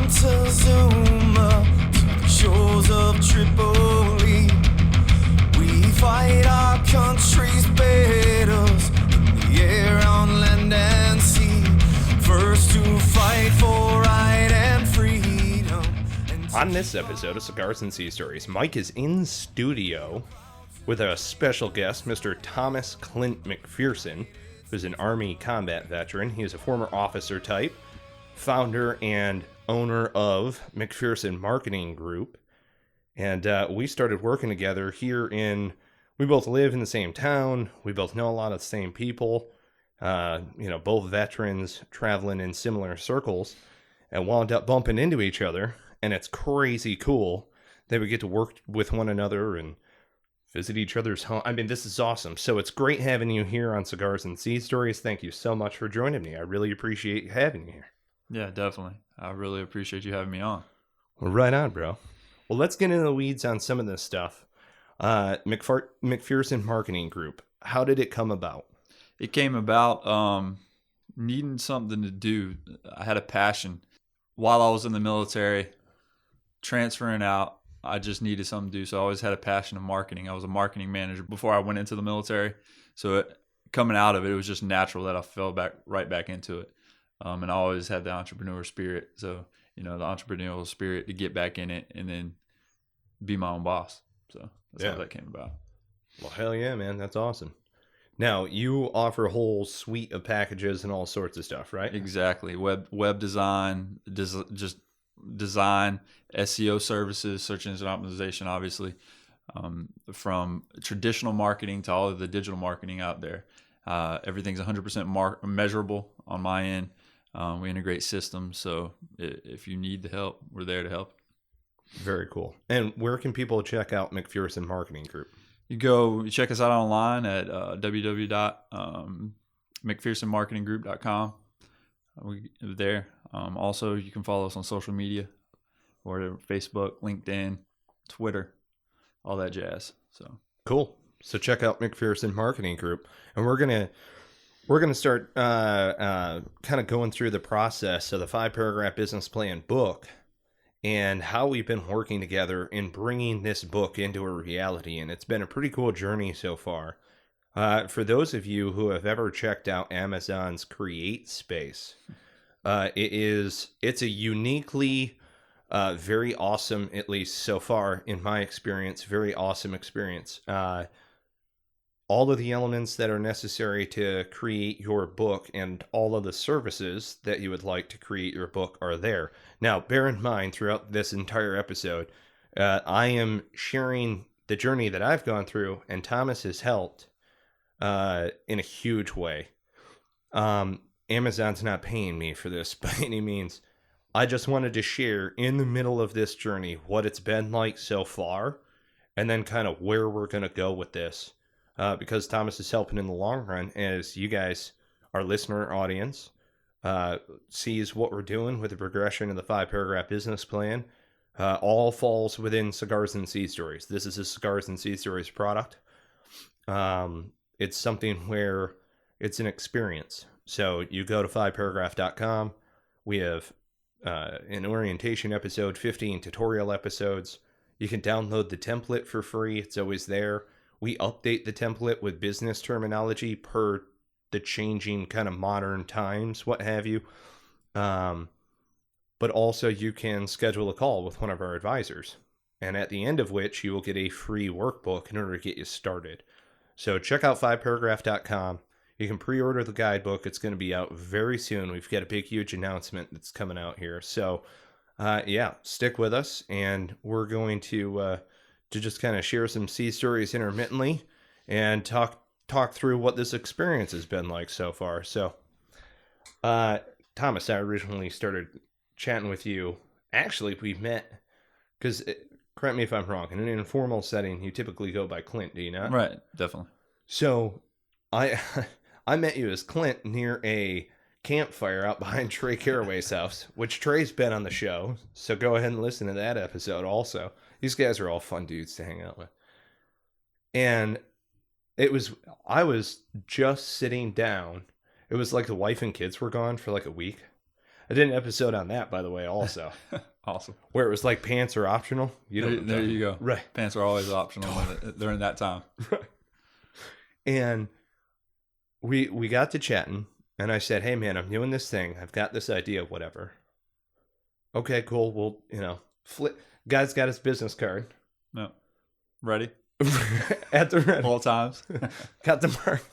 Montezuma to the shores of Tripoli. We fight our country's battles in the air, on land and sea. First to fight for right and freedom. On this episode of Cigars and Sea Stories, Mike is in studio with a special guest, Mr. Thomas Clint McPherson, who's an Army combat veteran. He is a former officer type, founder and owner of McPherson Marketing Group. And we started working together here we both live in the same town. We both know a lot of the same people, both veterans traveling in similar circles, and wound up bumping into each other. And it's crazy cool that we get to work with one another and visit each other's home. I mean, this is awesome. So it's great having you here on Cigars and Sea Stories. Thank you so much for joining me. I really appreciate having you here. Yeah, definitely. I really appreciate you having me on. Well, right on, bro. Well, let's get into the weeds on some of this stuff. McPherson Marketing Group, how did it come about? It came about needing something to do. I had a passion while I was in the military, transferring out. I just needed something to do. So I always had a passion of marketing. I was a marketing manager before I went into the military. So coming out of it, it was just natural that I fell right back into it. And I always had the entrepreneur spirit. So, the entrepreneurial spirit to get back in it and then be my own boss. So that's how that came about. Well, hell yeah, man. That's awesome. Now, you offer a whole suite of packages and all sorts of stuff, right? Exactly. Web design, just design, SEO services, search engine optimization, obviously, from traditional marketing to all of the digital marketing out there. Everything's 100% measurable on my end. We integrate systems, so if you need the help, we're there to help. Very cool. And where can people check out McPherson Marketing Group? You check us out online at www.mcphersonmarketinggroup.com. We're there. Also, you can follow us on social media, or Facebook, LinkedIn, Twitter, all that jazz. So cool. So check out McPherson Marketing Group, and we're gonna start kind of going through the process of the 5-paragraph business plan book and how we've been working together in bringing this book into a reality. And it's been a pretty cool journey so far. For those of you who have ever checked out Amazon's Create Space, it's a uniquely very awesome, at least so far in my experience, very awesome experience. All of the elements that are necessary to create your book and all of the services that you would like to create your book are there. Now, bear in mind, throughout this entire episode, I am sharing the journey that I've gone through, and Thomas has helped in a huge way. Amazon's not paying me for this by any means. I just wanted to share in the middle of this journey what it's been like so far, and then kind of where we're going to go with this. Because Thomas is helping in the long run, as you guys, our listener audience, sees what we're doing with the progression of the 5-paragraph business plan. All falls within Cigars and Sea Stories. This is a Cigars and Sea Stories product. It's something where it's an experience. So you go to 5paragraph.com. We have an orientation episode, 15 tutorial episodes. You can download the template for free. It's always there. We update the template with business terminology per the changing kind of modern times, what have you. But also you can schedule a call with one of our advisors, and at the end of which you will get a free workbook in order to get you started. So check out 5paragraph.com. You can pre-order the guidebook. It's going to be out very soon. We've got a big, huge announcement that's coming out here. So, stick with us, and we're going to just kind of share some sea stories intermittently and talk through what this experience has been like so far. So, Thomas, I originally started chatting with you. Actually, we met because, correct me if I'm wrong, in an informal setting, you typically go by Clint, do you not? Right, definitely. So, I met you as Clint near a campfire out behind Trey Caraway's house, which Trey's been on the show. So go ahead and listen to that episode also. These guys are all fun dudes to hang out with. And I was just sitting down. It was like the wife and kids were gone for like a week. I did an episode on that, by the way, also. Awesome. Where it was like pants are optional. There you go. Right. Pants are always optional during that time. Right. And we got to chatting, and I said, hey, man, I'm doing this thing. I've got this idea, whatever. Okay, cool. Well, guy's got his business card. No. Ready? At the ready. All times. Got the mark.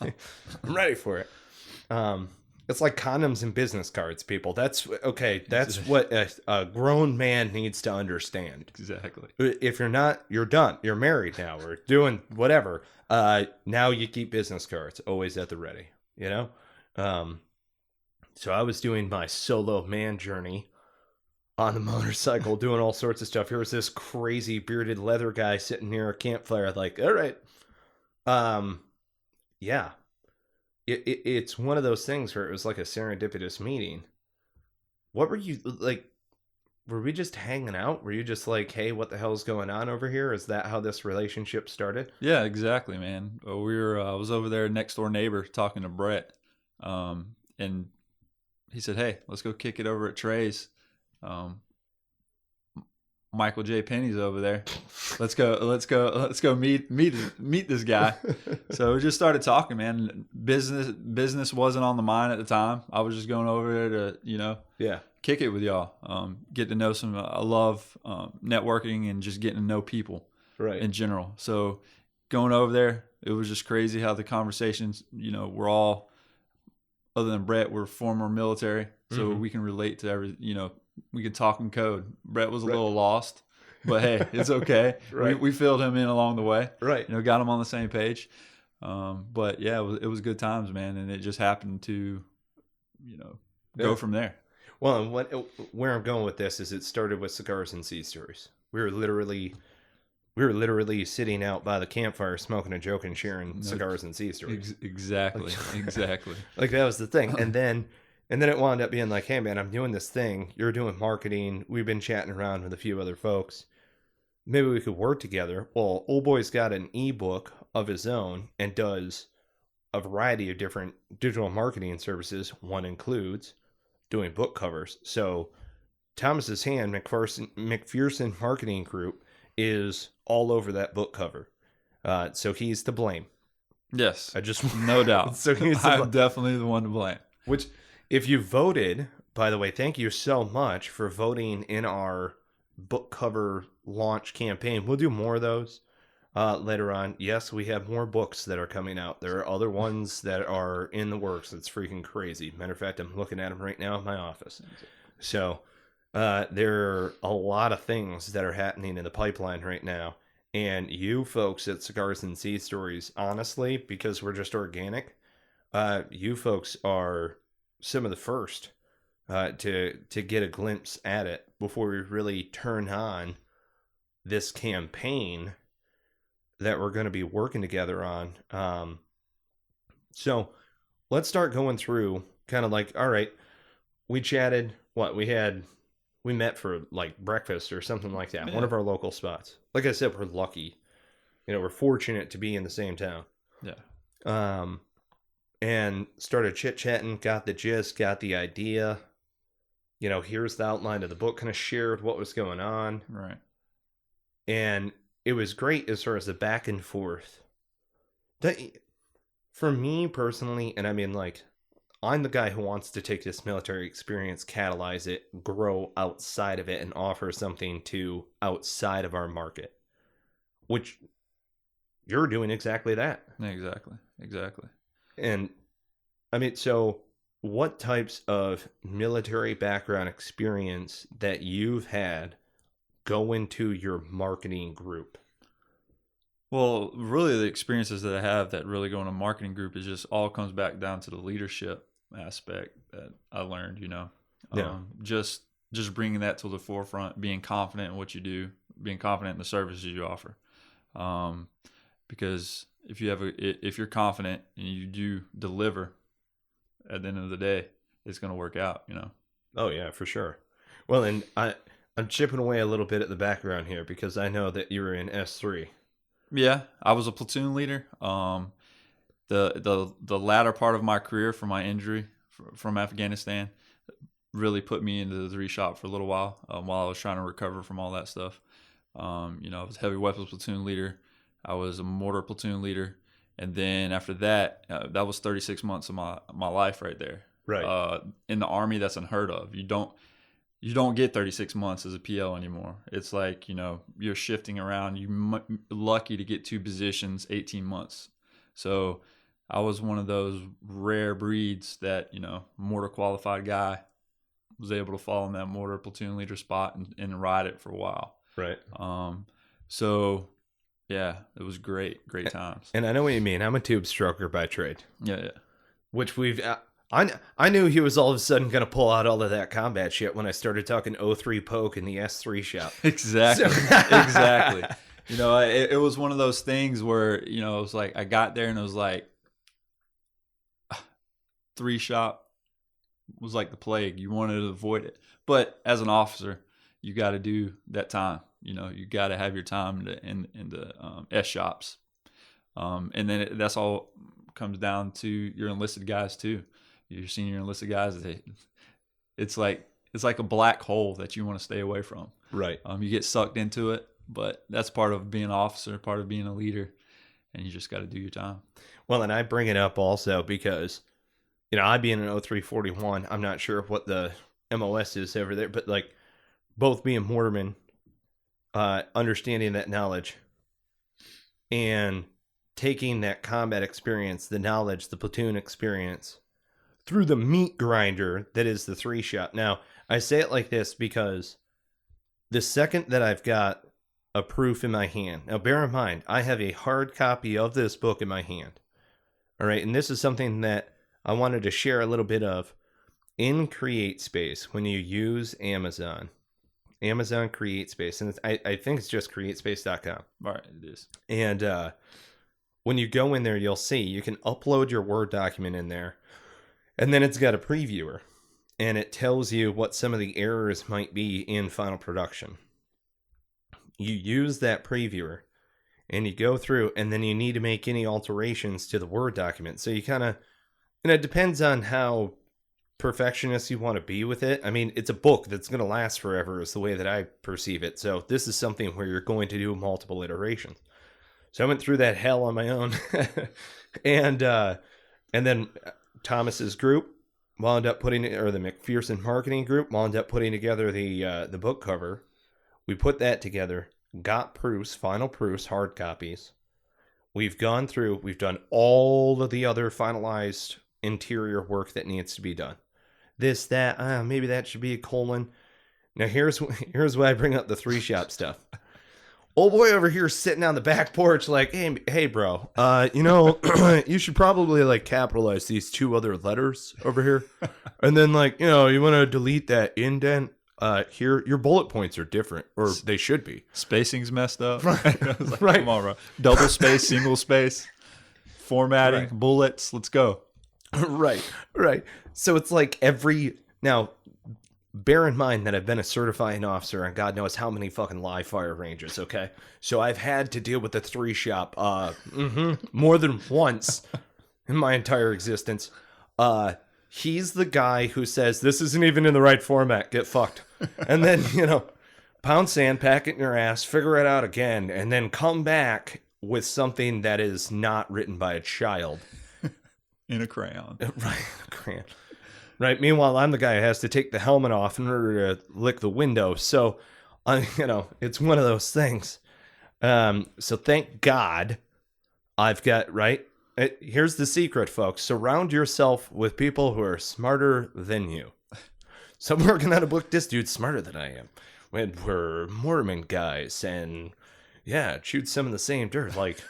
I'm ready for it. It's like condoms and business cards, people. That's what a grown man needs to understand. Exactly. If you're not, you're done. You're married now or doing whatever. Now you keep business cards always at the ready, So I was doing my solo man journey on the motorcycle, doing all sorts of stuff. Here was this crazy bearded leather guy sitting near a campfire, like, all right. Yeah. It's one of those things where it was like a serendipitous meeting. What were you like? Were we just hanging out? Were you just like, hey, what the hell's going on over here? Is that how this relationship started? Yeah, exactly, man. I was over there, next door neighbor, talking to Brett, and he said, "Hey, let's go kick it over at Trey's. Michael J. Penny's over there. Let's go meet this guy." So we just started talking, man. Business wasn't on the mind at the time. I was just going over there to, kick it with y'all. Get to know I love networking and just getting to know people in general. So going over there, it was just crazy how the conversations, we're all, other than Brett, we're former military. So we can relate to we could talk in code. Brett was a little lost, but hey, it's okay. We filled him in along the way. Right. Got him on the same page. But yeah, it was good times, man. And it just happened to, go from there. Well, and where I'm going with this is it started with Cigars and Sea Stories. We were literally sitting out by the campfire, smoking a joke and sharing Cigars and Sea Stories. Exactly. Like that was the thing. And then it wound up being like, hey, man, I'm doing this thing. You're doing marketing. We've been chatting around with a few other folks. Maybe we could work together. Well, old boy's got an ebook of his own and does a variety of different digital marketing services. One includes doing book covers. So Thomas's hand, McPherson Marketing Group, is all over that book cover. So he's to blame. Yes, no doubt. So I'm definitely the one to blame. Which, if you voted, by the way, thank you so much for voting in our book cover launch campaign. We'll do more of those later on. Yes, we have more books that are coming out. There are other ones that are in the works. It's freaking crazy. Matter of fact, I'm looking at them right now in my office. So there are a lot of things that are happening in the pipeline right now. And you folks at Cigars and Sea Stories, honestly, because we're just organic, you folks are some of the first to get a glimpse at it before we really turn on this campaign that we're going to be working together on. So let's start going through kind of like, all right, we chatted, we met for like breakfast or something like that. Yeah. One of our local spots. Like I said, we're lucky, we're fortunate to be in the same town. Yeah. And started chit-chatting, got the gist, got the idea. Here's the outline of the book, kind of shared what was going on. Right. And it was great as far as the back and forth. For me personally, and I mean, like, I'm the guy who wants to take this military experience, catalyze it, grow outside of it, and offer something to outside of our market. Which you're doing exactly that. Exactly. And I mean, so what types of military background experience that you've had go into your marketing group? Well, really the experiences that I have that really go in a marketing group is just all comes back down to the leadership aspect that I learned, just bringing that to the forefront, being confident in what you do, being confident in the services you offer. Because if you're confident and you do deliver, at the end of the day, it's going to work out, Oh yeah, for sure. Well, and I'm chipping away a little bit at the background here because I know that you were in S3. Yeah, I was a platoon leader. The latter part of my career for my injury from Afghanistan, really put me into the 3 shop for a little while I was trying to recover from all that stuff. I was heavy weapons platoon leader. I was a mortar platoon leader. And then after that, that was 36 months of my life right there. Right. In the Army, that's unheard of. You don't get 36 months as a PL anymore. It's like, you're shifting around. You're lucky to get 2 positions, 18 months. So I was one of those rare breeds that, mortar qualified guy was able to fall in that mortar platoon leader spot and ride it for a while. Right. So yeah, it was great times. And I know what you mean. I'm a tube stroker by trade. Yeah. Which I knew he was all of a sudden going to pull out all of that combat shit when I started talking 03 poke in the S3 shop. Exactly. Exactly. It was one of those things where, it was like, I got there and it was like, 3 shop was like the plague. You wanted to avoid it. But as an officer, you got to do that time. You got to have your time in the S shops. And then that's all comes down to your enlisted guys too. Your senior enlisted guys, it's like a black hole that you want to stay away from. Right. You get sucked into it, but that's part of being an officer, part of being a leader, and you just got to do your time. Well, and I bring it up also because, I being an 0341, I'm not sure what the MOS is over there, but like both being mortarmen, understanding that knowledge and taking that combat experience, the knowledge, the platoon experience through the meat grinder that is the 3 shop. Now, I say it like this because the second that I've got a proof in my hand, now bear in mind, I have a hard copy of this book in my hand. All right. And this is something that I wanted to share a little bit of in CreateSpace when you use Amazon CreateSpace. And I think it's just createspace.com. Right, it is. And when you go in there, you'll see you can upload your Word document in there. And then it's got a previewer, and it tells you what some of the errors might be in final production. You use that previewer, and you go through, and then you need to make any alterations to the Word document. So you kind of, and it depends on how perfectionist you want to be with it. I mean, it's a book that's going to last forever is the way that I perceive it. So this is something where you're going to do multiple iterations. So I went through that hell on my own. and then Thomas's group wound up putting, or the McPherson marketing group wound up putting together the book cover. We put that together, got proofs, final proofs, hard copies. We've gone through, we've done all of the other finalized interior work that needs to be done. This, that, maybe that should be a colon. Now here's why I bring up the 3 shop stuff. Old boy over here sitting on the back porch like, hey, bro, you should probably like capitalize these 2 other letters over here. And then like, you want to delete that indent. Here, your bullet points are different, or they should be. Spacing's messed up. Right. Like, Right. Come on, bro. Double space, single space, formatting, Right. bullets. Let's go. Right. So it's like now, bear in mind that I've been a certifying officer on God knows how many fucking live fire ranges, okay? So I've had to deal with the 3 shop more than once in my entire existence. He's the guy who says, this isn't even in the right format, get fucked. And then, pound sand, pack it in your ass, figure it out again, and then come back with something that is not written by a child. In a crayon. Right, a crayon. Right. Meanwhile, I'm the guy who has to take the helmet off in order to lick the window. So, it's one of those things. So thank God I've got, right? Here's the secret, folks. Surround yourself with people who are smarter than you. So I'm working on a book. This dude's smarter than I am. We're Mormon guys and, yeah, chewed some of the same dirt. Like,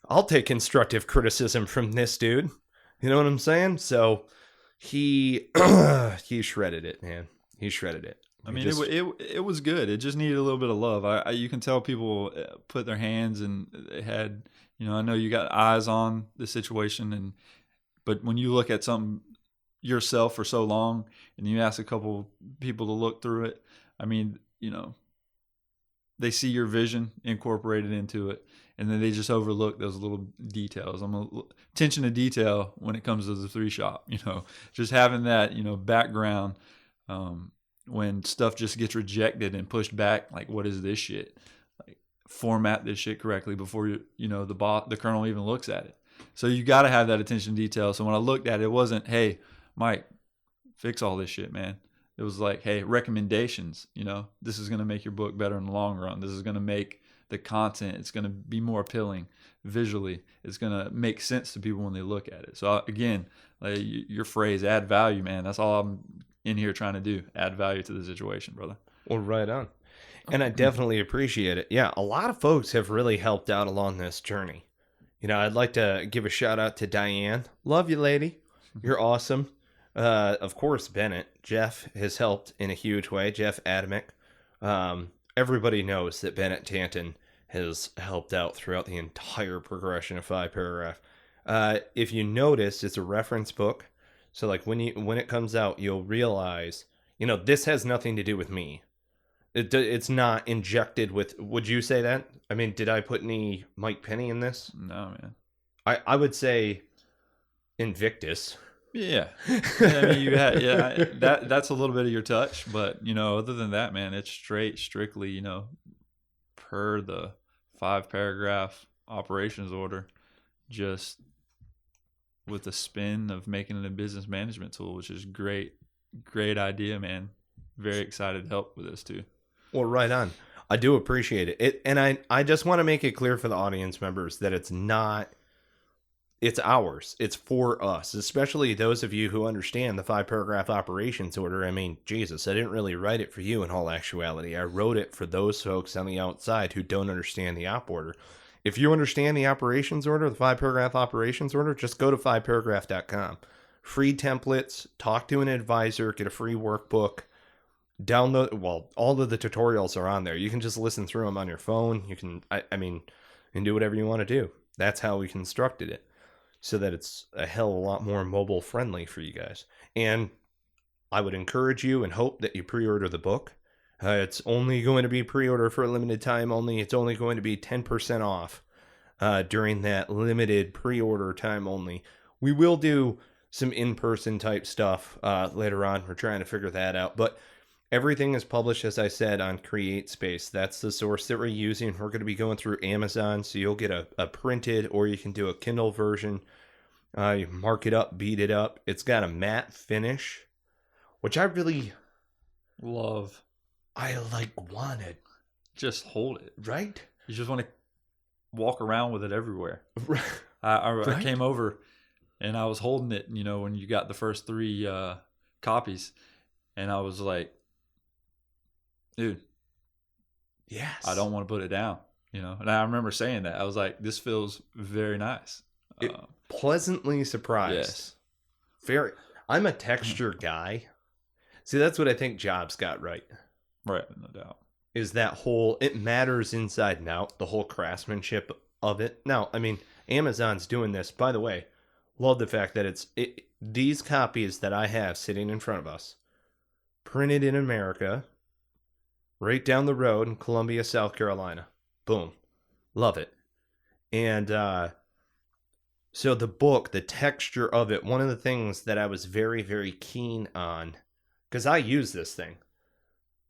I'll take constructive criticism from this dude. You know what I'm saying? So he shredded it, man. He shredded it. I mean, it was good. It just needed a little bit of love. You can tell people put their hands and they had, I know you got eyes on the situation, but when you look at something yourself for so long and you ask a couple people to look through it, I mean, they see your vision incorporated into it, and then they just overlook those little details. Attention to detail when it comes to the 3-shop, just having that, background, when stuff just gets rejected and pushed back, like, what is this shit? Like, format this shit correctly before the colonel even looks at it. So you got to have that attention to detail. So when I looked at it, it wasn't, hey, Mike, fix all this shit, man. It was like, hey, recommendations, this is going to make your book better in the long run. This is going to make the content, it's going to be more appealing visually. It's going to make sense to people when they look at it. So again, like your phrase, add value, man. That's all I'm in here trying to do. Add value to the situation, brother. Well, right on. And I definitely appreciate it. Yeah, a lot of folks have really helped out along this journey. I'd like to give a shout out to Diane. Love you, lady. You're awesome. Of course, Bennett. Jeff has helped in a huge way. Jeff Adamick. Everybody knows that Bennett Tanton has helped out throughout the entire progression of 5-paragraph. If you notice, it's a reference book. So like when it comes out, you'll realize, this has nothing to do with me. It's not injected with, would you say that? I mean, did I put any Mike Penny in this? No, man. I would say Invictus. Yeah. I mean, that's a little bit of your touch, but other than that, man, it's strictly, per the 5-paragraph operations order, just with the spin of making it a business management tool, which is great idea, man. Very excited to help with this too. Well, right on. I do appreciate it. And I just want to make it clear for the audience members that it's ours. It's for us, especially those of you who understand the 5-paragraph operations order. I mean, Jesus, I didn't really write it for you in all actuality. I wrote it for those folks on the outside who don't understand the op order. If you understand the operations order, the 5-paragraph operations order, just go to 5paragraph.com. Free templates, talk to an advisor, get a free workbook. Download, all of the tutorials are on there. You can just listen through them on your phone. You can, and do whatever you want to do. That's how we constructed it, so that it's a hell of a lot more mobile friendly for you guys. And I would encourage you and hope that you pre-order the book. It's only going to be pre-order for a limited time only. It's only going to be 10% off during that limited pre-order time only. We will do some in-person type stuff later on. We're trying to figure that out, but everything is published, as I said, on CreateSpace. That's the source that we're using. We're going to be going through Amazon, so you'll get a printed, or you can do a Kindle version. You mark it up, beat it up. It's got a matte finish, which I really love. I want to just hold it. Right? You just want to walk around with it everywhere. Right. I came over and I was holding it, when you got the first 3 copies, and I was like, dude, yes, I don't want to put it down, and I remember saying that. I was like, this feels very nice. Pleasantly surprised. Yes. Very. I'm a texture guy. See, that's what I think Jobs got right. Right, no doubt. Is that whole, it matters inside and out, the whole craftsmanship of it. Now, I mean, Amazon's doing this. By the way, love the fact that these copies that I have sitting in front of us, printed in America, right down the road in Columbia, South Carolina. Boom. Love it. And so the book, the texture of it, one of the things that I was very, very keen on, because I use this thing.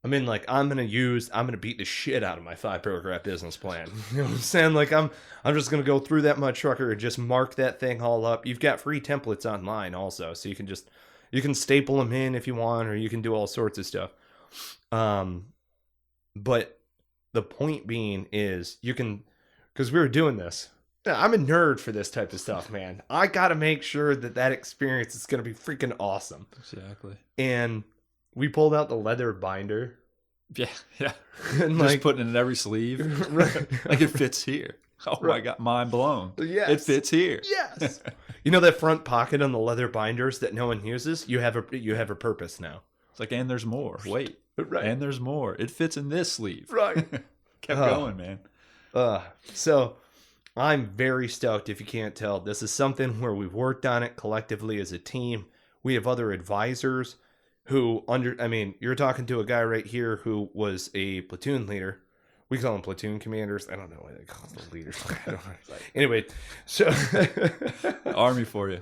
I mean, like, I'm going to beat the shit out of my 5-paragraph business plan. You know what I'm saying? Like, I'm just going to go through that mud trucker and just mark that thing all up. You've got free templates online also, so you can staple them in if you want, or you can do all sorts of stuff. But the point being is because we were doing this. I'm a nerd for this type of stuff, man. I got to make sure that experience is going to be freaking awesome. Exactly. And we pulled out the leather binder. Yeah. And just putting it in every sleeve. Right. Like it fits here. Oh my God, mind blown. Yes. It fits here. Yes. You know that front pocket on the leather binders that no one uses? You have a purpose now. It's like, and there's more. Wait. Right. And there's more. It fits in this sleeve. Right. Kept going, man. So I'm very stoked, if you can't tell. This is something where we've worked on it collectively as a team. We have other advisors who you're talking to a guy right here who was a platoon leader We call them platoon commanders. I don't know why they call them the leaders. I don't know. Anyway, so Army for you.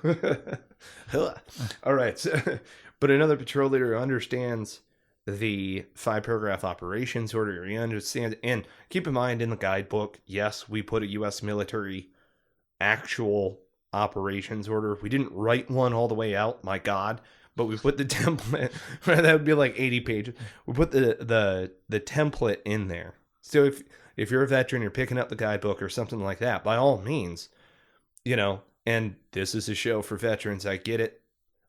All right. So, but another patrol leader understands the 5-paragraph operations order. He understands, and keep in mind in the guidebook, yes, we put a U.S. military actual operations order. We didn't write one all the way out, my God, but we put the template. That would be like 80 pages. We put the template in there. So if you're a veteran, you're picking up the guidebook or something like that, by all means, and this is a show for veterans. I get it.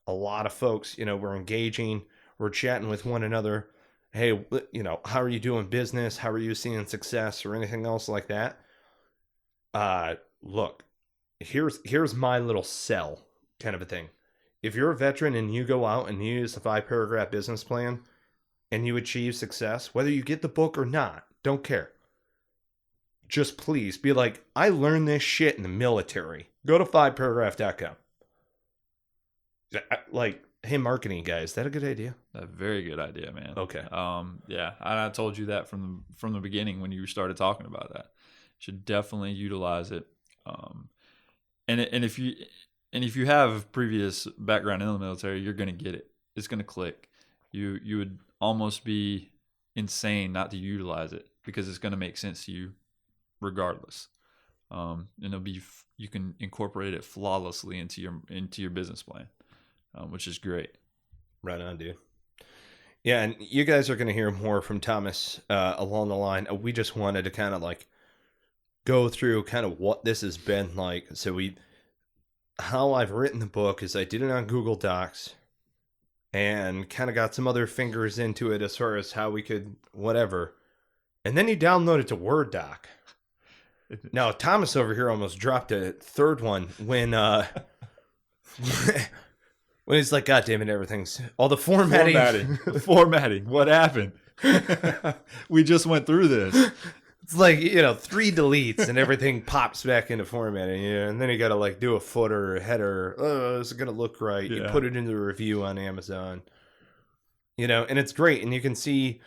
A lot of folks, we're engaging, we're chatting with one another. Hey, how are you doing business? How are you seeing success or anything else like that? Look, here's my little sell kind of a thing. If you're a veteran and you go out and you use the 5-paragraph business plan and you achieve success, whether you get the book or not, don't care. Just please be like, I learned this shit in the military. Go to 5paragraph.com. Like, hey, marketing guy, is that a good idea? A very good idea, man. Okay. Yeah, I told you that from the beginning when you started talking about that. You should definitely utilize it. And if you have previous background in the military, you're gonna get it. It's gonna click. You would almost be insane not to utilize it because it's gonna make sense to you regardless. And you can incorporate it flawlessly into your business plan, which is great. Right on, dude. Yeah, and you guys are going to hear more from Thomas along the line. We just wanted to kind of like go through kind of what this has been like. So how I've written the book is I did it on Google Docs and kind of got some other fingers into it as far as how we could whatever. And then you download it to Word doc. Now, Thomas over here almost dropped a third one when when he's like, God damn it, everything's all the formatting. Formatting. What happened? We just went through this. It's like, 3 deletes and everything pops back into formatting. And then you got to like do a footer or a header. Oh, is it going to look right? Yeah. You put it in the review on Amazon, and it's great. And you can see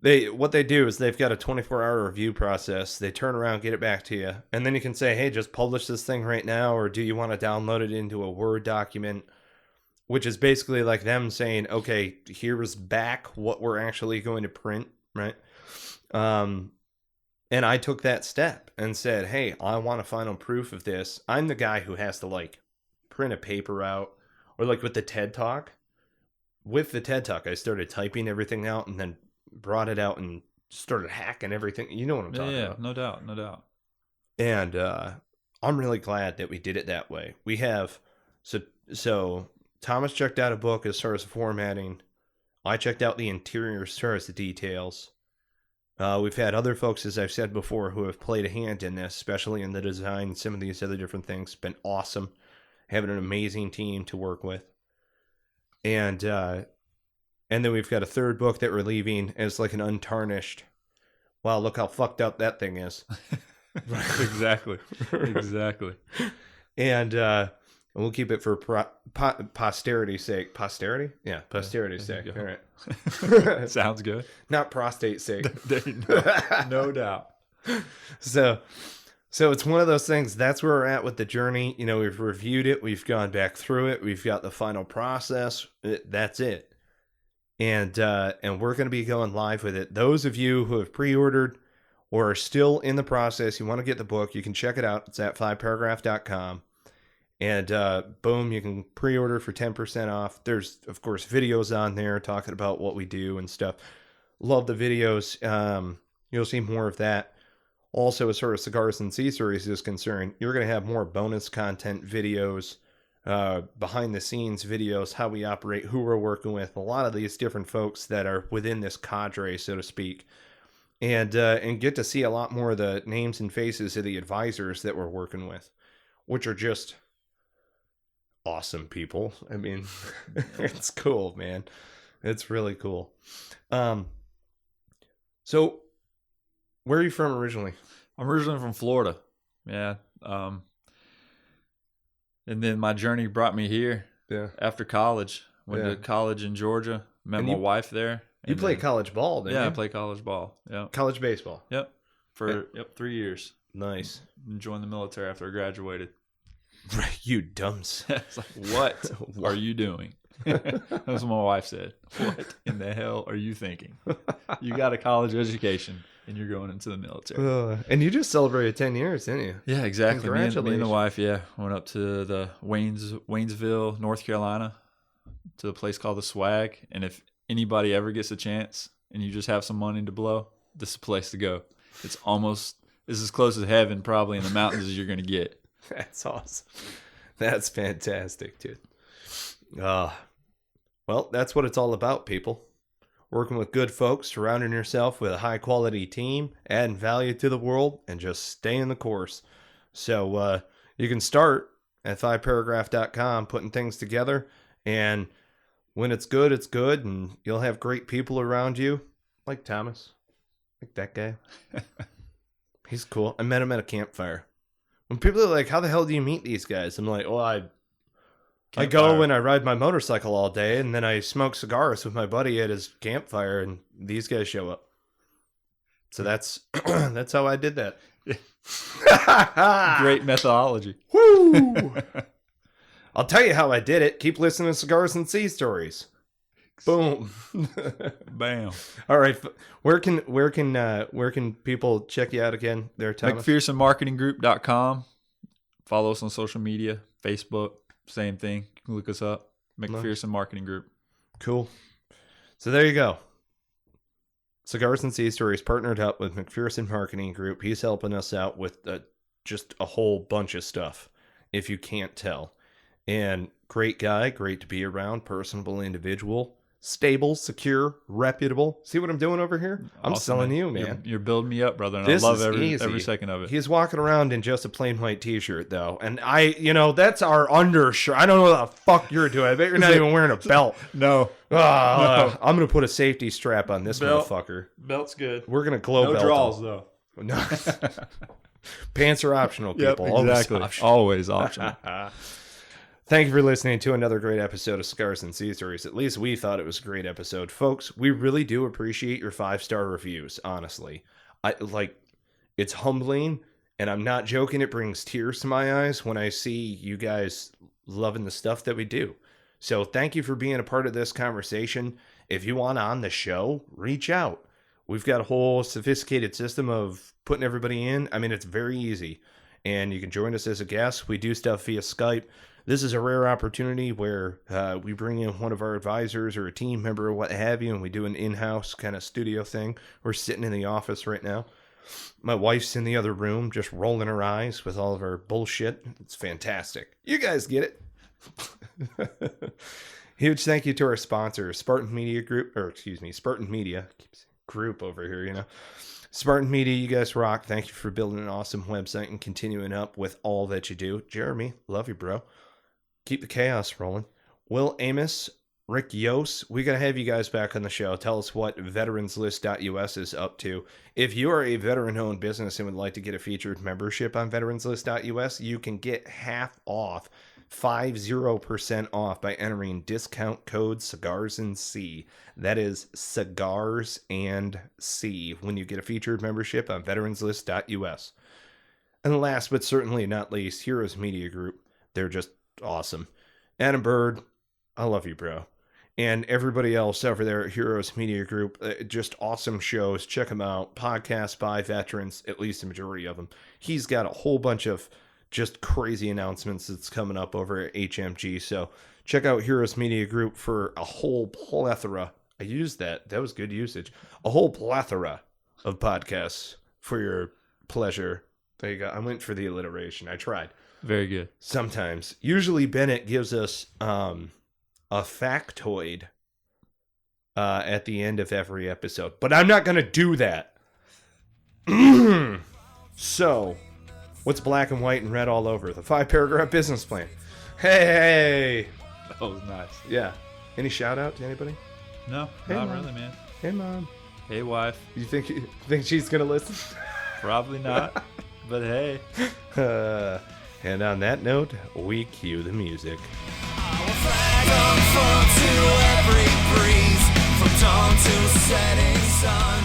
what they do is they've got a 24-hour review process. They turn around, get it back to you. And then you can say, hey, just publish this thing right now. Or do you want to download it into a Word document? Which is basically like them saying, okay, here's back what we're actually going to print, right? And I took that step and said, hey, I want a final proof of this. I'm the guy who has to like print a paper out, or like with the TED Talk. With the TED Talk, I started typing everything out and then brought it out and started hacking everything. You know what I'm talking about. No doubt. And I'm really glad that we did it that way. We have, so Thomas checked out a book as far as formatting. I checked out the interior as far as the details. We've had other folks, as I've said before, who have played a hand in this, especially in the design and some of these other different things. Been awesome. Having an amazing team to work with. And then we've got a third book that we're leaving as like an untarnished. Wow, look how fucked up that thing is. Exactly. And we'll keep it for posterity's sake. Posterity? Yeah, posterity's sake. All right. Sounds good. Not prostate's sake. No doubt. So it's one of those things. That's where we're at with the journey. We've reviewed it. We've gone back through it. We've got the final process. That's it. And we're going to be going live with it. Those of you who have pre-ordered or are still in the process, you want to get the book, you can check it out. It's at 5paragraph.com. And boom, you can pre-order for 10% off. There's, of course, videos on there talking about what we do and stuff. Love the videos. You'll see more of that. Also, as far as Cigars and Sea Stories is concerned, you're going to have more bonus content videos, behind-the-scenes videos, how we operate, who we're working with, a lot of these different folks that are within this cadre, so to speak. And get to see a lot more of the names and faces of the advisors that we're working with, which are just awesome people. I mean, it's cool, man. It's really cool. So where are you from originally? I'm originally from Florida. Yeah. And then my journey brought me here. Yeah. After college. Went to college in Georgia. Met my wife there. You played college ball, didn't you? Yeah, I played college ball. Yeah. College baseball. Yep. for 3 years. Nice. And joined the military after I graduated. You dumps. It's like, what are you doing? That's what my wife said. What in the hell are you thinking? You got a college education and you're going into the military. And you just celebrated 10 years, didn't you? Yeah, exactly. Me and the Congratulations. wife, went up to the Waynesville, North Carolina, to a place called the Swag. And if anybody ever gets a chance and you just have some money to blow, this is the place to go. It's as close as heaven probably in the mountains as you're going to get. That's awesome. That's fantastic, dude. Well, that's what it's all about, people. Working with good folks, surrounding yourself with a high-quality team, adding value to the world, and just staying the course. So you can start at 5paragraph.com, putting things together, and when it's good, and you'll have great people around you, like Thomas, like that guy. He's cool. I met him at a campfire. When people are like, how the hell do you meet these guys? I'm like, well, I go and I ride my motorcycle all day, and then I smoke cigars with my buddy at his campfire, and these guys show up. So that's how I did that. Great methodology. Woo! I'll tell you how I did it. Keep listening to Cigars and Sea Stories. Boom. Bam. All right. Where can people check you out again there, Thomas? McPhersonMarketingGroup.com. Follow us on social media, Facebook, same thing. You can look us up. McPherson Marketing Group. Cool. So there you go. Cigars and Sea Stories partnered up with McPherson Marketing Group. He's helping us out with just a whole bunch of stuff, if you can't tell. And great guy, great to be around, personable individual. Stable, secure, reputable. See what I'm doing over here? I'm Awesome, selling you, man. You're building me up, brother, and This I love is every easy. second of it. He's walking around in just a plain white t-shirt, though. And that's our undershirt. I don't know what the fuck you're doing. I bet you're not even wearing a belt. No. I'm going to put a safety strap on this Belt. motherfucker. Belt's good. We're going to glow No belt draws, him. though. No. Pants are optional, Yep, people. exactly. Always optional. Thank you for listening to another great episode of Cigars and Sea Stories. At least we thought it was a great episode. Folks, we really do appreciate your 5-star reviews, honestly. It's humbling, and I'm not joking. It brings tears to my eyes when I see you guys loving the stuff that we do. So thank you for being a part of this conversation. If you want on the show, reach out. We've got a whole sophisticated system of putting everybody in. I mean, it's very easy. And you can join us as a guest. We do stuff via Skype. This is a rare opportunity where we bring in one of our advisors or a team member or what have you, and we do an in-house kind of studio thing. We're sitting in the office right now. My wife's in the other room just rolling her eyes with all of our bullshit. It's fantastic. You guys get it. Huge thank you to our sponsors, Spartan Media Group over here, Spartan Media, you guys rock. Thank you for building an awesome website and continuing up with all that you do. Jeremy, love you, bro. Keep the chaos rolling. Will Amos, Rick Yos, we got to have you guys back on the show. Tell us what veteranslist.us is up to. If you are a veteran-owned business and would like to get a featured membership on veteranslist.us, you can get half off, 50% off by entering discount code Cigars and Sea. That is Cigars and Sea when you get a featured membership on veteranslist.us. And last but certainly not least, Heroes Media Group. They're just awesome. Adam Bird, I love you, bro. And everybody else over there at Heroes Media Group, just awesome shows. Check them out. Podcasts by veterans, at least the majority of them. He's got a whole bunch of just crazy announcements that's coming up over at HMG. So check out Heroes Media Group for a whole plethora. I used that. That was good usage. A whole plethora of podcasts for your pleasure. There you go. I went for the alliteration. I tried. Very good. Sometimes. Usually Bennett gives us a factoid at the end of every episode. But I'm not going to do that. So, what's black and white and red all over? The 5-paragraph business plan. Hey! That was nice. Yeah. Any shout out to anybody? No, Hey, not Mom. really, man. Hey, Mom. Hey, wife. You think she's going to listen? Probably not, but hey. And on that note, we cue the music. Our flag unfurled to every breeze, from dawn to setting sun.